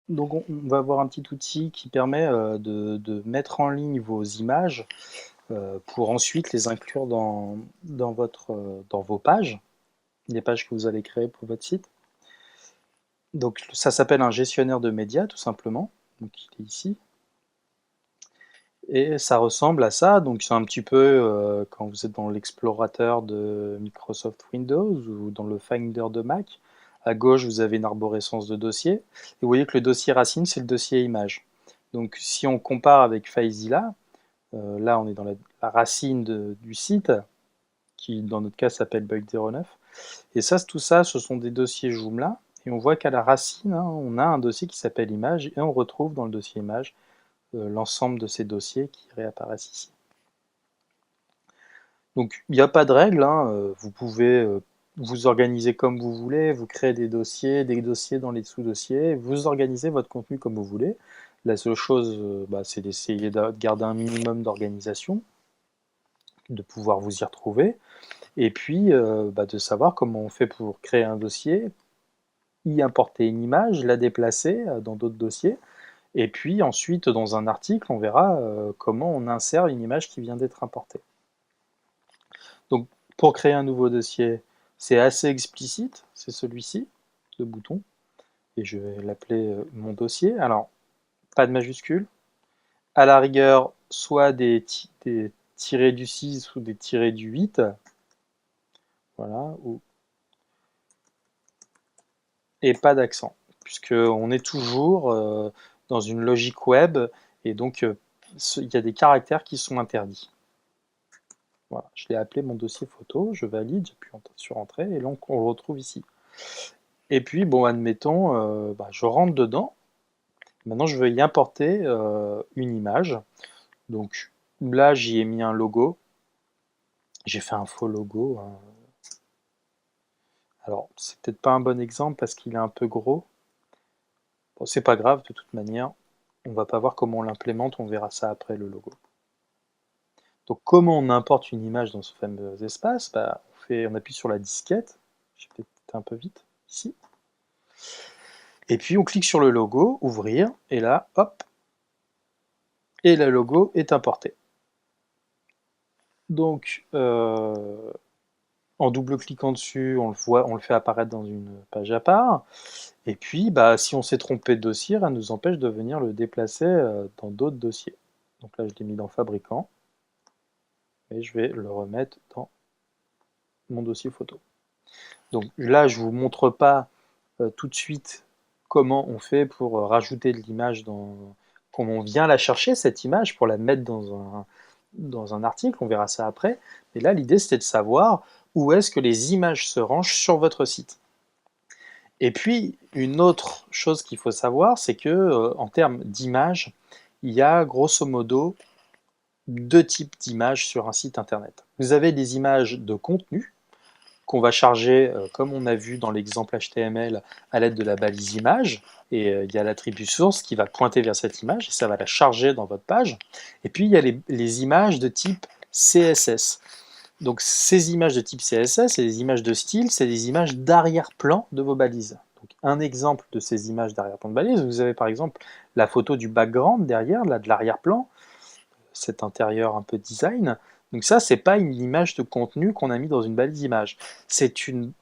Donc on va avoir un petit outil qui permet de mettre en ligne vos images pour ensuite les inclure dans vos pages, les pages que vous allez créer pour votre site. Donc ça s'appelle un gestionnaire de médias tout simplement. Donc il est ici. Et ça ressemble à ça, donc c'est un petit peu quand vous êtes dans l'explorateur de Microsoft Windows ou dans le Finder de Mac. À gauche, vous avez une arborescence de dossiers. Et vous voyez que le dossier racine, c'est le dossier image. Donc si on compare avec FileZilla, là on est dans la racine du site, qui dans notre cas s'appelle bug09. Et ça, tout ça, ce sont des dossiers Joomla. Et on voit qu'à la racine, hein, on a un dossier qui s'appelle image, et on retrouve dans le dossier image l'ensemble de ces dossiers qui réapparaissent ici. Donc il n'y a pas de règle, hein, vous pouvez vous organiser comme vous voulez, vous créez des dossiers dans les sous-dossiers, vous organisez votre contenu comme vous voulez. La seule chose, c'est d'essayer de garder un minimum d'organisation, de pouvoir vous y retrouver, et puis de savoir comment on fait pour créer un dossier, y importer une image, la déplacer dans d'autres dossiers, et puis ensuite dans un article, on verra comment on insère une image qui vient d'être importée. Donc pour créer un nouveau dossier, c'est assez explicite, c'est celui-ci, le bouton, et je vais l'appeler mon dossier. Alors, pas de majuscule, à la rigueur, soit des tirés du 6 ou des tirés du 8, voilà, et pas d'accent, puisqu'on est toujours dans une logique web, et donc il y a des caractères qui sont interdits. Voilà, je l'ai appelé mon dossier photo, je valide, j'appuie sur Entrée, et là on le retrouve ici. Et puis, bon, admettons, je rentre dedans. Maintenant, je veux y importer une image. Donc là, j'y ai mis un logo. J'ai fait un faux logo, hein. Alors, c'est peut-être pas un bon exemple parce qu'il est un peu gros. Bon, c'est pas grave, de toute manière. On va pas voir comment on l'implémente, on verra ça après le logo. Donc, comment on importe une image dans ce fameux espace? On appuie sur la disquette. J'ai peut-être été un peu vite ici. Et puis, on clique sur le logo, ouvrir, et là, hop, et le logo est importé. Donc, en double-cliquant dessus, on le voit, on le fait apparaître dans une page à part. Et puis, si on s'est trompé de dossier, rien ne nous empêche de venir le déplacer dans d'autres dossiers. Donc là, je l'ai mis dans Fabricant. Et je vais le remettre dans mon dossier photo. Donc là, je ne vous montre pas tout de suite comment on fait pour rajouter de l'image comment on vient la chercher, cette image, pour la mettre dans un article, on verra ça après. Et là, l'idée, c'était de savoir où est-ce que les images se rangent sur votre site. Et puis, une autre chose qu'il faut savoir, c'est que en termes d'images, il y a grosso modo deux types d'images sur un site internet. Vous avez des images de contenu qu'on va charger, comme on a vu dans l'exemple HTML, à l'aide de la balise image. Et il y a l'attribut source qui va pointer vers cette image et ça va la charger dans votre page. Et puis il y a les images de type CSS. Donc ces images de type CSS, c'est des images de style, c'est des images d'arrière-plan de vos balises. Donc un exemple de ces images d'arrière-plan de balises, vous avez par exemple la photo du background derrière, là, de l'arrière-plan, cet intérieur un peu design. Donc ça, c'est pas une image de contenu qu'on a mis dans une balise image. C'est une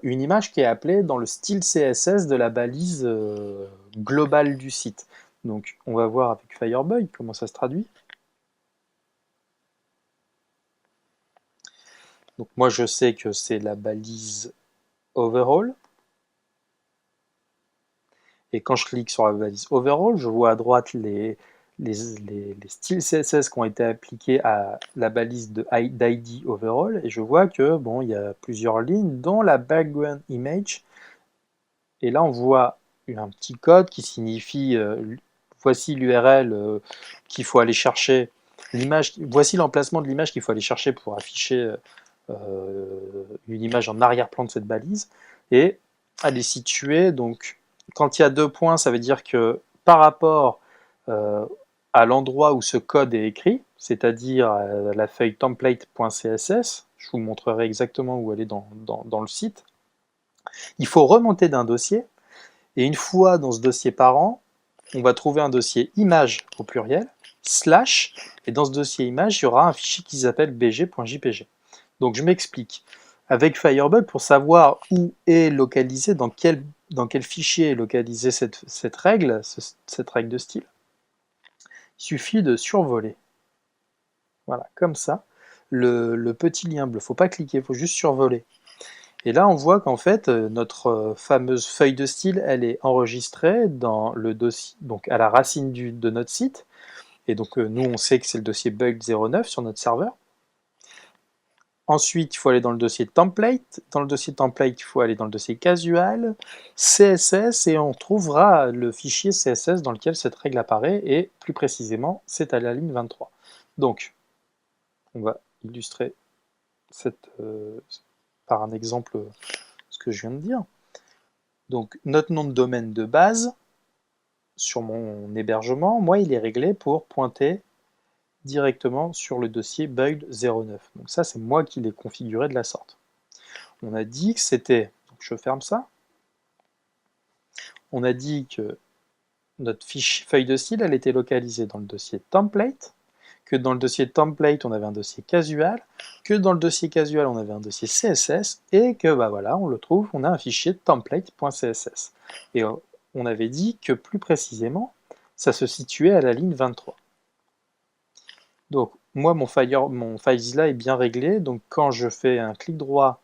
image qui est appelée dans le style CSS de la balise globale du site. Donc on va voir avec Firebug comment ça se traduit. Donc moi je sais que c'est la balise overall. Et quand je clique sur la balise overall, je vois à droite les styles CSS qui ont été appliqués à la balise d'ID overall, et je vois que bon, il y a plusieurs lignes, dont la background image. Et là, on voit un petit code qui signifie voici l'URL qu'il faut aller chercher, voici l'emplacement de l'image qu'il faut aller chercher pour afficher une image en arrière-plan de cette balise, et elle est située, donc quand il y a 2 points, ça veut dire que par rapport à l'endroit où ce code est écrit, c'est-à-dire la feuille template.css, je vous montrerai exactement où elle est dans le site, il faut remonter d'un dossier, Et une fois dans ce dossier parent, on va trouver un dossier image au pluriel, slash, et dans ce dossier image, il y aura un fichier qui s'appelle bg.jpg. Donc je m'explique. Avec Firebug, pour savoir où est localisé, dans quel fichier est localisée cette règle de style, il suffit de survoler. Voilà, comme ça, le petit lien bleu. Il ne faut pas cliquer, il faut juste survoler. Et là, on voit qu'en fait, notre fameuse feuille de style, elle est enregistrée dans le dossier, donc à la racine de notre site. Et donc, nous, on sait que c'est le dossier bug09 sur notre serveur. Ensuite, il faut aller dans le dossier template. Dans le dossier template, il faut aller dans le dossier casual, CSS, et on trouvera le fichier CSS dans lequel cette règle apparaît, et plus précisément, c'est à la ligne 23. Donc, on va illustrer par un exemple ce que je viens de dire. Donc, notre nom de domaine de base, sur mon hébergement, moi, il est réglé pour pointer directement sur le dossier bug09. Donc ça, c'est moi qui l'ai configuré de la sorte. On a dit que c'était, donc je ferme ça, on a dit que notre feuille de style, elle était localisée dans le dossier template, que dans le dossier template, on avait un dossier casual, que dans le dossier casual, on avait un dossier CSS, et que bah voilà, on le trouve, on a un fichier template.css. Et on avait dit que plus précisément, ça se situait à la ligne 23. Donc moi, mon FileZilla est bien réglé, donc quand je fais un clic droit,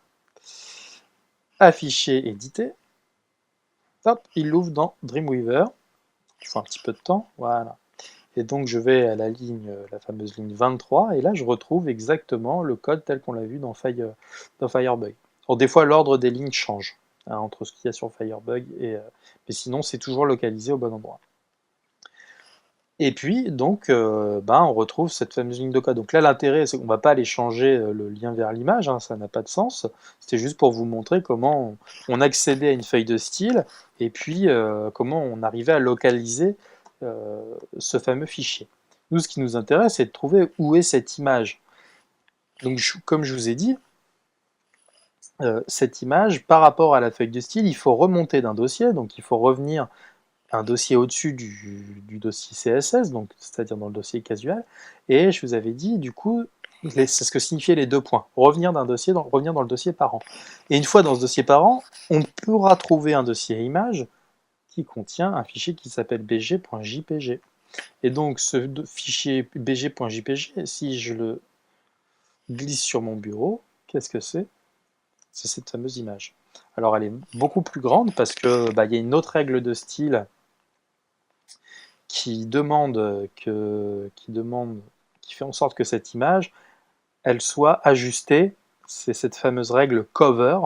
afficher, éditer, hop, il l'ouvre dans Dreamweaver. Il faut un petit peu de temps, voilà. Et donc je vais à la fameuse ligne 23, et là je retrouve exactement le code tel qu'on l'a vu dans Firebug. Alors des fois l'ordre des lignes change, hein, entre ce qu'il y a sur Firebug, mais sinon c'est toujours localisé au bon endroit. Et puis donc on retrouve cette fameuse ligne de code. Donc là l'intérêt c'est qu'on ne va pas aller changer le lien vers l'image, hein, ça n'a pas de sens. C'était juste pour vous montrer comment on accédait à une feuille de style, et puis comment on arrivait à localiser ce fameux fichier. Nous, ce qui nous intéresse, c'est de trouver où est cette image. Donc, comme je vous ai dit, cette image, par rapport à la feuille de style, il faut remonter d'un dossier, donc il faut revenir un dossier au-dessus du dossier CSS, donc c'est-à-dire dans le dossier casual, et je vous avais dit, du coup, c'est ce que signifiaient les deux points, revenir d'un dossier, revenir dans le dossier parent. Et une fois dans ce dossier parent, on pourra trouver un dossier image qui contient un fichier qui s'appelle bg.jpg. Et donc ce fichier bg.jpg, si je le glisse sur mon bureau, qu'est-ce que c'est? C'est cette fameuse image. Alors elle est beaucoup plus grande parce que y a une autre règle de style qui fait en sorte que cette image, elle soit ajustée. C'est cette fameuse règle cover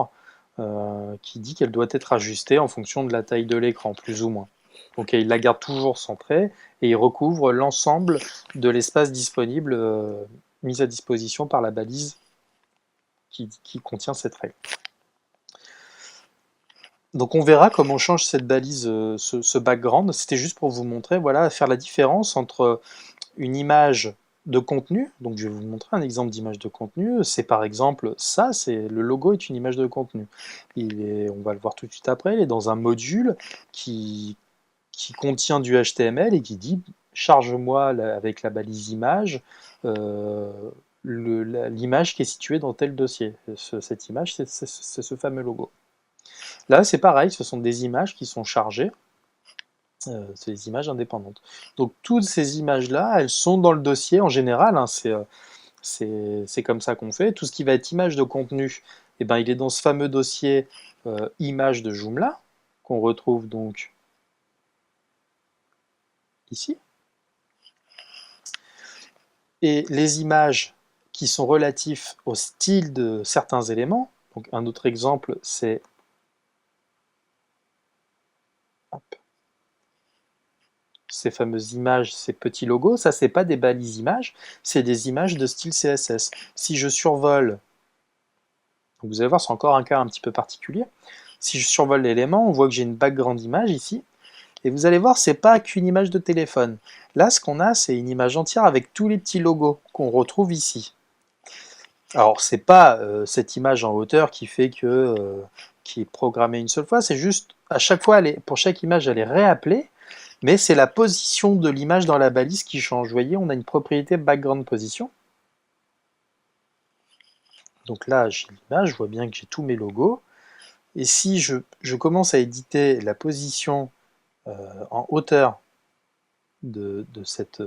qui dit qu'elle doit être ajustée en fonction de la taille de l'écran, plus ou moins. Donc il la garde toujours centrée et il recouvre l'ensemble de l'espace disponible mis à disposition par la balise qui contient cette règle. Donc on verra comment on change cette balise, ce background. C'était juste pour vous montrer, voilà, faire la différence entre une image de contenu. Donc je vais vous montrer un exemple d'image de contenu. C'est par exemple ça, le logo est une image de contenu. On va le voir tout de suite après, il est dans un module qui contient du HTML et qui dit charge-moi avec la balise image l'image qui est située dans tel dossier. Cette image, c'est ce fameux logo. Là, c'est pareil, ce sont des images qui sont chargées, c'est des images indépendantes. Donc toutes ces images-là, elles sont dans le dossier en général, hein, c'est comme ça qu'on fait. Tout ce qui va être image de contenu, il est dans ce fameux dossier image de Joomla, qu'on retrouve donc ici. Et les images qui sont relatifs au style de certains éléments, donc un autre exemple, c'est ces fameuses images, ces petits logos, ça c'est pas des balises images, c'est des images de style CSS. Si je survole, vous allez voir, c'est encore un cas un petit peu particulier. Si je survole l'élément, on voit que j'ai une background image ici, et vous allez voir, c'est pas qu'une image de téléphone. Là, ce qu'on a, c'est une image entière avec tous les petits logos qu'on retrouve ici. Alors, c'est pas cette image en hauteur qui fait que qui est programmée une seule fois, c'est juste à chaque fois, pour chaque image, elle est réappelée, mais c'est la position de l'image dans la balise qui change. Vous voyez, on a une propriété background position. Donc là, j'ai l'image, je vois bien que j'ai tous mes logos. Et si je commence à éditer la position en hauteur de cette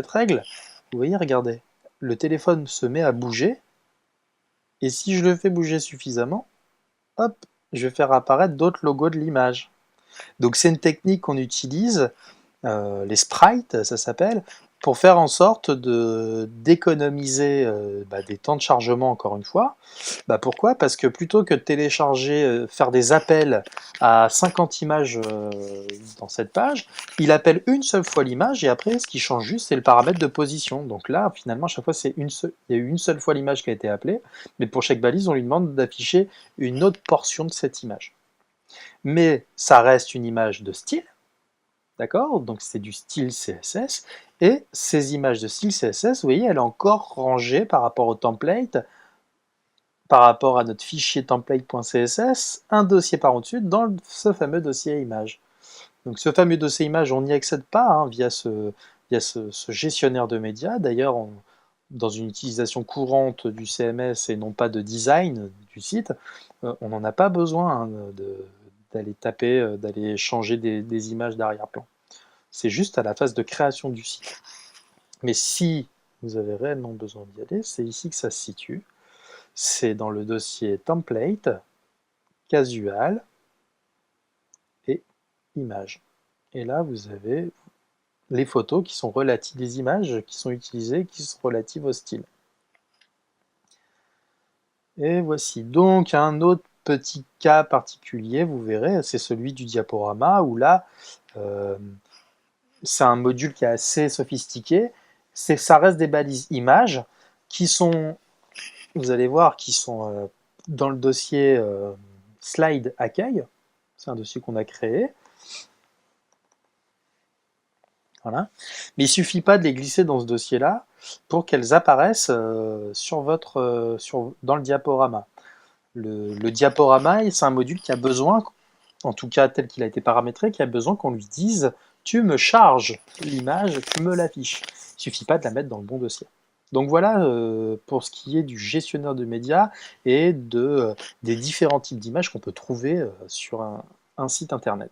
règle, vous voyez, regardez, le téléphone se met à bouger, et si je le fais bouger suffisamment, hop, je vais faire apparaître d'autres logos de l'image. Donc c'est une technique qu'on utilise, les sprites, ça s'appelle, pour faire en sorte d'économiser des temps de chargement, encore une fois. Pourquoi? Parce que plutôt que de télécharger, faire des appels à 50 images dans cette page, il appelle une seule fois l'image et après, ce qui change juste, c'est le paramètre de position. Donc là, finalement, à chaque fois, il y a eu une seule fois l'image qui a été appelée, mais pour chaque balise, on lui demande d'afficher une autre portion de cette image. Mais ça reste une image de style, d'accord? Donc c'est du style CSS, et ces images de style CSS, vous voyez, elle est encore rangée par rapport au template, par rapport à notre fichier template.css, un dossier par au-dessus dans ce fameux dossier image. Donc ce fameux dossier image, on n'y accède pas hein, via ce gestionnaire de médias. D'ailleurs, dans une utilisation courante du CMS et non pas de design du site, on n'en a pas besoin hein, d'aller taper, d'aller changer des images d'arrière-plan. C'est juste à la phase de création du site. Mais si vous avez réellement besoin d'y aller, c'est ici que ça se situe. C'est dans le dossier template, casual et images. Et là, vous avez les photos qui sont relatives, les images qui sont utilisées, qui sont relatives au style. Et voici donc un autre petit cas particulier, vous verrez, c'est celui du diaporama, où là, c'est un module qui est assez sophistiqué. Ça reste des balises images qui sont, vous allez voir, qui sont dans le dossier slide accueil. C'est un dossier qu'on a créé. Voilà. Mais il ne suffit pas de les glisser dans ce dossier-là pour qu'elles apparaissent dans le diaporama. Le diaporama, c'est un module qui a besoin, en tout cas tel qu'il a été paramétré, qui a besoin qu'on lui dise « tu me charges l'image, tu me l'affiches ». Il ne suffit pas de la mettre dans le bon dossier. Donc voilà pour ce qui est du gestionnaire de médias et des différents types d'images qu'on peut trouver sur un site internet.